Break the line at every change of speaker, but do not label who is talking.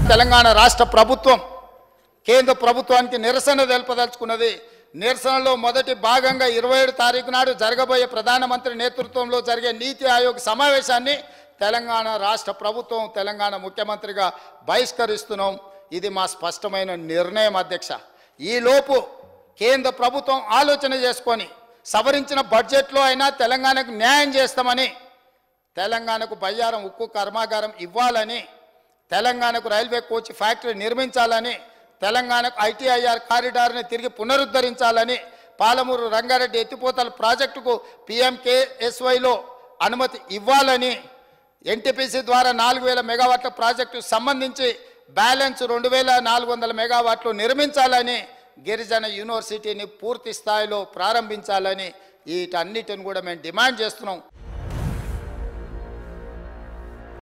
తెలంగాణ రాష్ట్ర ప్రభుత్వం కేంద్ర ప్రభుత్వానికి నిరసన తెలుపదలుచుకున్నది. నిరసనలో మొదటి భాగంగా 27 తారీఖు నాడు జరగబోయే ప్రధానమంత్రి నేతృత్వంలో జరిగే నీతి ఆయోగ్ సమావేశాన్ని తెలంగాణ రాష్ట్ర ప్రభుత్వం తెలంగాణ ముఖ్యమంత్రిగా బహిష్కరిస్తున్నాం. ఇది మా స్పష్టమైన నిర్ణయం అధ్యక్ష. ఈలోపు కేంద్ర ప్రభుత్వం ఆలోచన చేసుకొని సవరించిన బడ్జెట్లో అయినా తెలంగాణకు న్యాయం చేస్తామని, తెలంగాణకు బయ్యారం ఉక్కు కర్మాగారం ఇవ్వాలని, తెలంగాణకు రైల్వే కోచ్ ఫ్యాక్టరీ నిర్మించాలని, తెలంగాణకు ఐటీఐఆర్ కారిడార్ని తిరిగి పునరుద్ధరించాలని, పాలమూరు రంగారెడ్డి ఎత్తిపోతల ప్రాజెక్టుకు PMKSYలో అనుమతి ఇవ్వాలని, NTPC ద్వారా 4000 మెగావాట్ల ప్రాజెక్టు సంబంధించి బ్యాలెన్స్ 2400 మెగావాట్లు నిర్మించాలని, గిరిజన యూనివర్సిటీని పూర్తి స్థాయిలో ప్రారంభించాలని వీటన్నిటిని కూడా మేము డిమాండ్ చేస్తున్నాం.